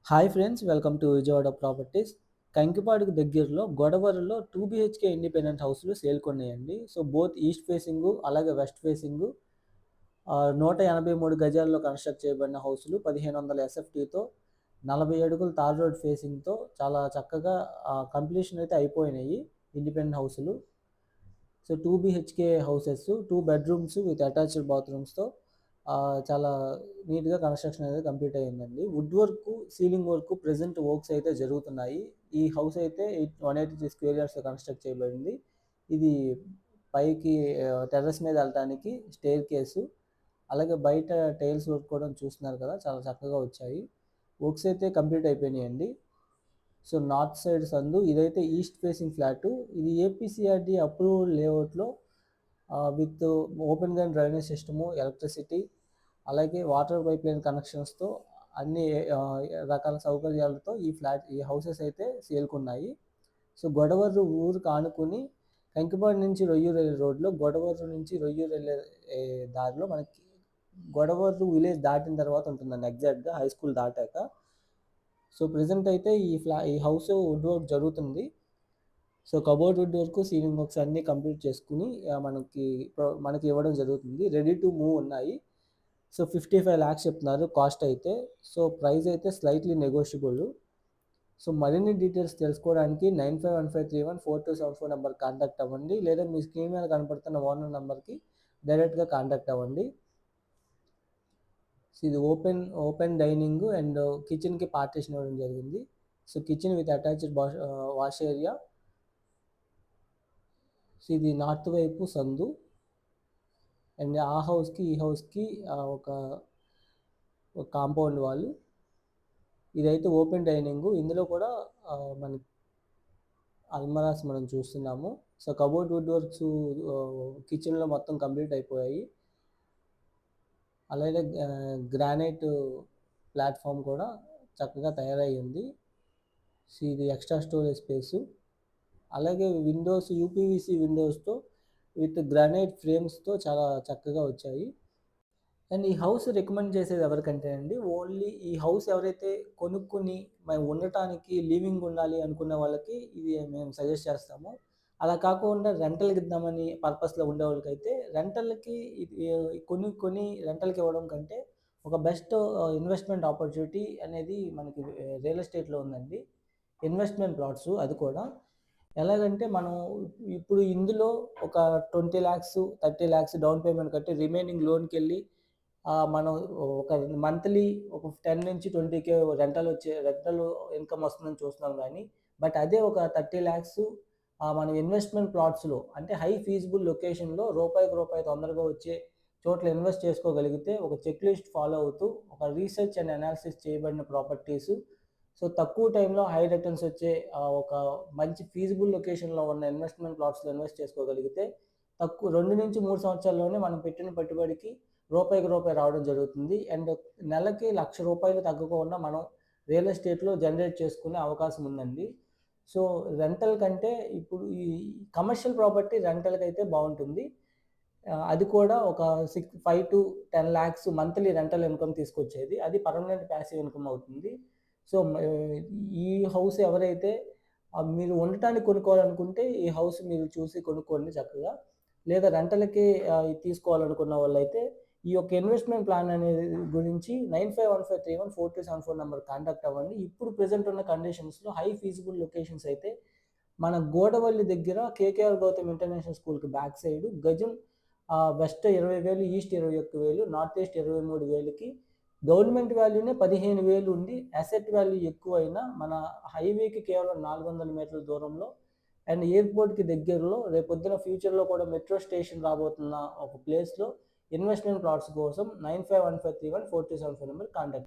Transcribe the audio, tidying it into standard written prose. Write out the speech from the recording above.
Hi friends, welcome to Vijayawada properties. కంకిపాడుకు దగ్గరలో గొడవరలో 2 బీహెచ్కే ఇండిపెండెంట్ హౌస్‌లు సేల్‌కున్నాయండి. సో, బోత్ ఈస్ట్ ఫేసింగు, అలాగే వెస్ట్ ఫేసింగు 183 గజాల్లో కన్‌స్ట్రక్ట్ చేయబడిన హౌసులు 1500 ఎస్ఎఫ్టీతో 40 అడుగుల తార్ రోడ్ ఫేసింగ్‌తో చాలా చక్కగా కంప్లీషన్ అయితే అయిపోయినాయి ఇండిపెండెంట్ హౌసులు. So, 2 BHK houses, 2 bedrooms with attached బాత్రూమ్స్‌తో చాలా నీట్‌గా కన్‌స్ట్రక్షన్ అనేది కంప్లీట్ అయిందండి. Wood work, ceiling work, present works అయితే జరుగుతున్నాయి. ఈ హౌస్ అయితే 183 స్క్వేర్ యార్డ్స్‌లో కన్‌స్ట్రక్ట్ చేయబడింది. ఇది పైకి టెర్రస్ మీద వెళ్ళటానికి స్టెయిర్ కేసు, అలాగే బయట టైల్స్ వర్క్ కూడా చూస్తున్నారు కదా, చాలా చక్కగా వచ్చాయి. వర్క్స్ అయితే కంప్లీట్ అయిపోయినాయండి. సో, నార్త్ సైడ్ సందు, ఇదైతే ఈస్ట్ ఫేసింగ్ ఫ్లాటు. ఇది ఏపీసీఆర్డీ అప్రూవ్డ్ లేఅవుట్లో with open ground drainage system, electricity, అలాగే వాటర్ పైప్ లైన్ కనెక్షన్స్‌తో అన్ని రకాల సౌకర్యాలతో ఈ హౌసెస్ అయితే సేల్‌కున్నాయి. సో, గొడవర్రు ఊరుకి ఆనుకుని కంకిపాడు నుంచి రొయ్యూరు వెళ్ళే రోడ్లో, గొడవర్రు నుంచి రొయ్యూరు వెళ్ళే దారిలో మనకి గొడవర్రు విలేజ్ దాటిన తర్వాత ఉంటుందండి, ఎగ్జాక్ట్‌గా హై స్కూల్ దాటాక. సో, ప్రెజెంట్ అయితే ఈ హౌస్ వుడ్ వర్క్ జరుగుతుంది. So, cupboard would work, ceiling works అన్నీ కంప్లీట్ చేసుకొని మనకి ఇవ్వడం జరుగుతుంది. రెడీ టు మూవ్ ఉన్నాయి. సో, 55 లాక్స్ చెప్తున్నారు కాస్ట్ అయితే. సో, ప్రైస్ అయితే స్లైట్‌లీ నెగోషియబుల్. సో, మరిన్ని డీటెయిల్స్ తెలుసుకోవడానికి 9515314274 నెంబర్‌కి కాంటాక్ట్ అవ్వండి. లేదా మీ స్క్రీన్ మీద కనపడుతున్న ఓనర్ నెంబర్‌కి డైరెక్ట్‌గా కాంటాక్ట్ అవ్వండి. సో, ఇది ఓపెన్ డైనింగ్ అండ్ కిచెన్‌కి పార్టిషన్ ఇవ్వడం జరిగింది. So, kitchen with attached wash area. So, ఇది నార్త్ వైపు సందు. అండ్ ఆ హౌస్‌కి, ఈ హౌస్‌కి ఒక కాంపౌండ్ వాల్. ఇదైతే ఓపెన్ డైనింగ్. ఇందులో కూడా మనకి అల్మరాస్ మనం చూస్తున్నాము. సో, కబోర్డ్ వుడ్ వర్క్స్ కిచెన్‌లో మొత్తం కంప్లీట్ అయిపోయాయి. అలాగే గ్రానైట్ ప్లాట్‌ఫామ్ కూడా చక్కగా తయారయ్యింది. సో, ఇది ఎక్స్ట్రా స్టోరేజ్ స్పేసు. అలాగే విండోస్ యూపీవీసీ విండోస్‌తో విత్ గ్రానైట్ ఫ్రేమ్స్‌తో చాలా చక్కగా వచ్చాయి. అండ్ ఈ హౌస్ రికమెండ్ చేసేది ఎవరికంటే అండి, ఓన్లీ ఈ హౌస్ ఎవరైతే కొనుక్కొని మేము ఉండటానికి, లివింగ్ ఉండాలి అనుకునే వాళ్ళకి ఇది మేము సజెస్ట్ చేస్తాము. అలా కాకుండా రెంటల్‌కి ఇద్దామని పర్పస్‌లో ఉండేవాళ్ళకైతే రెంటల్‌కి ఇది కొనుక్కొని రెంటల్‌కి ఇవ్వడం కంటే ఒక బెస్ట్ ఇన్వెస్ట్‌మెంట్ ఆపర్చునిటీ అనేది మనకి రియల్ ఎస్టేట్‌లో ఉందండి. ఇన్వెస్ట్‌మెంట్ ప్లాట్స్ అది కూడా. ఎలాగంటే మనం ఇప్పుడు ఇందులో ఒక 20,00,000, 30,00,000 డౌన్ పేమెంట్ కట్టి రిమైనింగ్ లోన్‌కెళ్ళి మనం ఒక మంత్లీ ఒక 10-20K రెంటల్ ఇన్‌కమ్ వస్తుందని చూస్తున్నాం గానీ, బట్ అదే ఒక 30,00,000 మనం ఇన్వెస్ట్‌మెంట్ ప్లాట్స్‌లో అంటే హై ఫీజిబుల్ లొకేషన్‌లో రూపాయికి రూపాయి తొందరగా వచ్చే చోట్ల ఇన్వెస్ట్ చేసుకోగలిగితే, ఒక చెక్ లిస్ట్ ఫాలో అవుతూ ఒక రీసెర్చ్ అండ్ అనాలిసిస్ చేయబడిన ప్రాపర్టీస్, సో, తక్కువ టైంలో హై రిటర్న్స్ వచ్చే ఒక మంచి ఫీజిబుల్ లొకేషన్‌లో ఉన్న ఇన్వెస్ట్‌మెంట్ ప్లాట్స్‌లో ఇన్వెస్ట్ చేసుకోగలిగితే 2-3 సంవత్సరాల్లోనే మనం పెట్టిన పెట్టుబడికి రూపాయికి రూపాయి రావడం జరుగుతుంది. అండ్ నెలకి రూ. 1,00,000 తగ్గకుండా మనం రియల్ ఎస్టేట్‌లో జనరేట్ చేసుకునే అవకాశం ఉందండి. సో, రెంటల్ కంటే ఇప్పుడు ఈ కమర్షియల్ ప్రాపర్టీ రెంటల్‌కైతే బావుంటుంది. అది కూడా ఒక 5-10 లాక్స్ మంత్లీ రెంటల్ ఇన్‌కమ్ తీసుకొచ్చేది. అది పర్మనెంట్ ప్యాసివ్ ఇన్‌కమ్ అవుతుంది. సో, ఈ హౌస్ ఎవరైతే మీరు ఉండటానికి కొనుక్కోవాలనుకుంటే ఈ హౌస్ మీరు చూసి కొనుక్కోండి చక్కగా. లేదా రెంటల్‌కి తీసుకోవాలనుకున్న వాళ్ళైతే ఈ యొక్క ఇన్వెస్ట్‌మెంట్ ప్లాన్ అనేది గురించి 9515314274 నంబర్‌కి కాంటాక్ట్ అవ్వండి. ఇప్పుడు ప్రెజెంట్ ఉన్న కండిషన్స్‌లో హై ఫీజిబుల్ లొకేషన్స్ అయితే మన గోడవల్లి దగ్గర కేకేఆర్ గౌతమ్ ఇంటర్నేషనల్ స్కూల్‌కి బ్యాక్ సైడ్ గజం వెస్ట్ 20,000, ఈస్ట్ 21,000, నార్త్ ఈస్ట్ 23,000కి గవర్నమెంట్ వాల్యూనే 15,000 ఉండి అసెట్ వాల్యూ ఎక్కువైనా మన హైవేకి కేవలం 400 మీటర్ల దూరంలో అండ్ ఎయిర్‌పోర్ట్‌కి దగ్గరలో రేపొద్దున ఫ్యూచర్‌లో కూడా మెట్రో స్టేషన్ రాబోతున్న ఒక ప్లేస్‌లో ఇన్వెస్ట్‌మెంట్ ప్లాట్స్ కోసం 9515314275 నెంబర్‌కి కాంటాక్ట్